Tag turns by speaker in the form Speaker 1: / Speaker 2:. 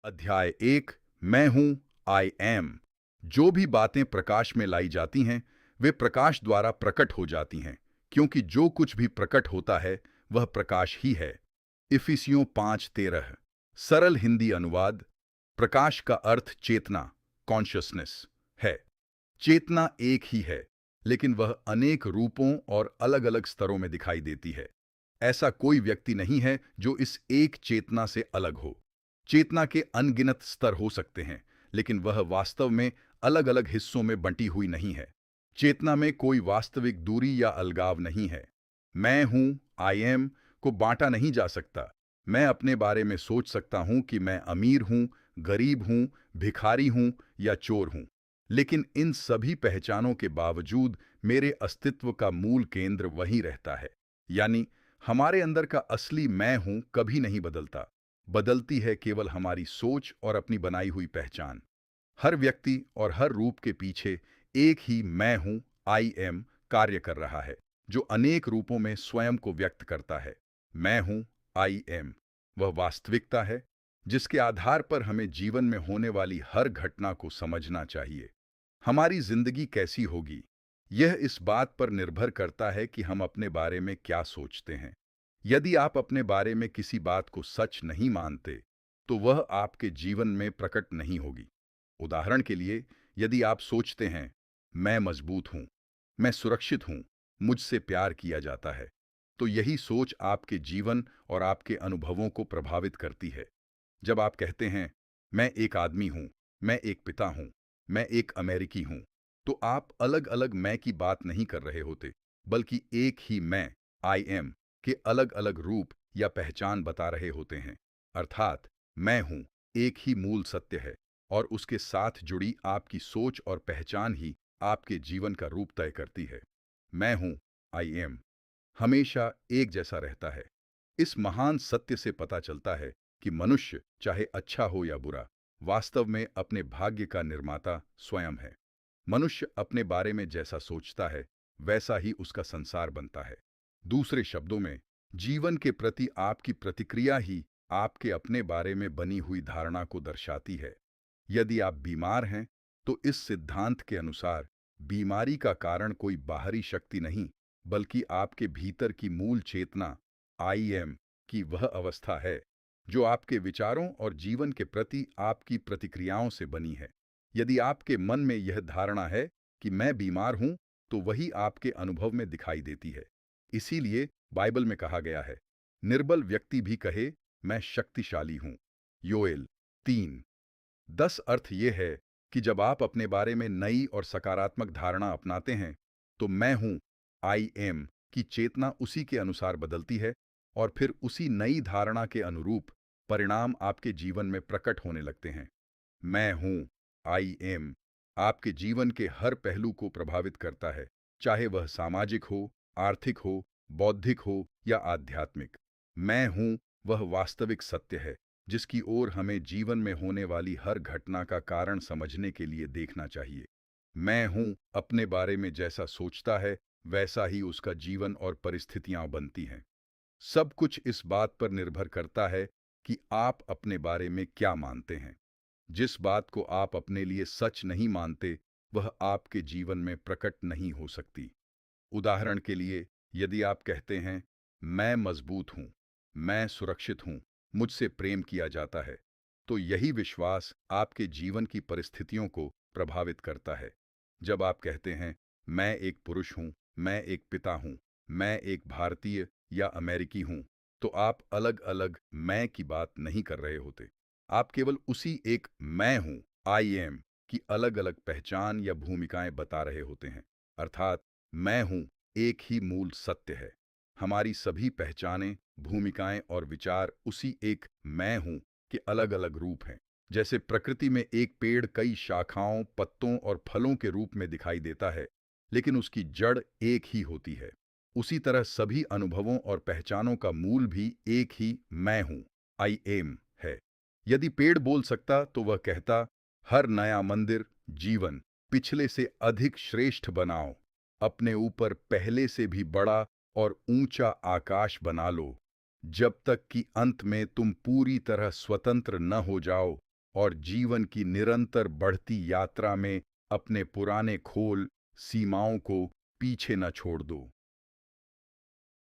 Speaker 1: अध्याय 1। मैं हूं, आई एम। जो भी बातें प्रकाश में लाई जाती हैं वे प्रकाश द्वारा प्रकट हो जाती हैं, क्योंकि जो कुछ भी प्रकट होता है वह प्रकाश ही है। इफिसियों 5:13। सरल हिंदी अनुवाद। प्रकाश का अर्थ चेतना, कॉन्शियसनेस है। चेतना एक ही है, लेकिन वह अनेक रूपों और अलग अलग स्तरों में दिखाई देती है। ऐसा कोई व्यक्ति नहीं है जो इस एक चेतना से अलग हो। चेतना के अनगिनत स्तर हो सकते हैं, लेकिन वह वास्तव में अलग अलग हिस्सों में बंटी हुई नहीं है। चेतना में कोई वास्तविक दूरी या अलगाव नहीं है। मैं हूं, आई एम को बांटा नहीं जा सकता। मैं अपने बारे में सोच सकता हूं कि मैं अमीर हूं, गरीब हूं, भिखारी हूं या चोर हूं। लेकिन इन सभी पहचानों के बावजूद मेरे अस्तित्व का मूल केंद्र वहीं रहता है। यानी हमारे अंदर का असली मैं हूं कभी नहीं बदलता। बदलती है केवल हमारी सोच और अपनी बनाई हुई पहचान। हर व्यक्ति और हर रूप के पीछे एक ही मैं हूं, आई एम कार्य कर रहा है, जो अनेक रूपों में स्वयं को व्यक्त करता है। मैं हूं, आई एम वह वास्तविकता है जिसके आधार पर हमें जीवन में होने वाली हर घटना को समझना चाहिए। हमारी जिंदगी कैसी होगी, यह इस बात पर निर्भर करता है कि हम अपने बारे में क्या सोचते हैं। यदि आप अपने बारे में किसी बात को सच नहीं मानते, तो वह आपके जीवन में प्रकट नहीं होगी। उदाहरण के लिए, यदि आप सोचते हैं, मैं मजबूत हूं, मैं सुरक्षित हूं, मुझसे प्यार किया जाता है, तो यही सोच आपके जीवन और आपके अनुभवों को प्रभावित करती है। जब आप कहते हैं, मैं एक आदमी हूं, मैं एक पिता हूं, मैं एक अमेरिकी हूं, तो आप अलग अलग मैं की बात नहीं कर रहे होते, बल्कि एक ही मैं, आई एम के अलग अलग रूप या पहचान बता रहे होते हैं। अर्थात मैं हूं एक ही मूल सत्य है, और उसके साथ जुड़ी आपकी सोच और पहचान ही आपके जीवन का रूप तय करती है। मैं हूं, आई एम हमेशा एक जैसा रहता है। इस महान सत्य से पता चलता है कि मनुष्य, चाहे अच्छा हो या बुरा, वास्तव में अपने भाग्य का निर्माता स्वयं है। मनुष्य अपने बारे में जैसा सोचता है, वैसा ही उसका संसार बनता है। दूसरे शब्दों में, जीवन के प्रति आपकी प्रतिक्रिया ही आपके अपने बारे में बनी हुई धारणा को दर्शाती है। यदि आप बीमार हैं, तो इस सिद्धांत के अनुसार बीमारी का कारण कोई बाहरी शक्ति नहीं, बल्कि आपके भीतर की मूल चेतना, आई एम की वह अवस्था है जो आपके विचारों और जीवन के प्रति आपकी प्रतिक्रियाओं से बनी है। यदि आपके मन में यह धारणा है कि मैं बीमार हूं, तो वही आपके अनुभव में दिखाई देती है। इसीलिए बाइबल में कहा गया है, निर्बल व्यक्ति भी कहे, मैं शक्तिशाली हूं। योएल 3:10। अर्थ ये है कि जब आप अपने बारे में नई और सकारात्मक धारणा अपनाते हैं, तो मैं हूं, आई एम की चेतना उसी के अनुसार बदलती है, और फिर उसी नई धारणा के अनुरूप परिणाम आपके जीवन में प्रकट होने लगते हैं। मैं हूं, आई एम आपके जीवन के हर पहलू को प्रभावित करता है, चाहे वह सामाजिक हो, आर्थिक हो, बौद्धिक हो या आध्यात्मिक। मैं हूं वह वास्तविक सत्य है जिसकी ओर हमें जीवन में होने वाली हर घटना का कारण समझने के लिए देखना चाहिए। मैं हूं अपने बारे में जैसा सोचता है, वैसा ही उसका जीवन और परिस्थितियां बनती हैं। सब कुछ इस बात पर निर्भर करता है कि आप अपने बारे में क्या मानते हैं। जिस बात को आप अपने लिए सच नहीं मानते, वह आपके जीवन में प्रकट नहीं हो सकती। उदाहरण के लिए, यदि आप कहते हैं, मैं मजबूत हूं, मैं सुरक्षित हूं, मुझसे प्रेम किया जाता है, तो यही विश्वास आपके जीवन की परिस्थितियों को प्रभावित करता है। जब आप कहते हैं, मैं एक पुरुष हूं, मैं एक पिता हूं, मैं एक भारतीय या अमेरिकी हूं, तो आप अलग अलग मैं की बात नहीं कर रहे होते। आप केवल उसी एक मैं हूं, आई एम की अलग अलग पहचान या भूमिकाएं बता रहे होते हैं। अर्थात मैं हूं एक ही मूल सत्य है। हमारी सभी पहचानें, भूमिकाएं और विचार उसी एक मैं हूं के अलग अलग रूप हैं। जैसे प्रकृति में एक पेड़ कई शाखाओं, पत्तों और फलों के रूप में दिखाई देता है, लेकिन उसकी जड़ एक ही होती है। उसी तरह सभी अनुभवों और पहचानों का मूल भी एक ही मैं हूं, आई एम है। यदि पेड़ बोल सकता तो वह कहता, हर नया मंदिर, जीवन पिछले से अधिक श्रेष्ठ बनाओ, अपने ऊपर पहले से भी बड़ा और ऊंचा आकाश बना लो, जब तक कि अंत में तुम पूरी तरह स्वतंत्र न हो जाओ, और जीवन की निरंतर बढ़ती यात्रा में अपने पुराने खोल, सीमाओं को पीछे न छोड़ दो।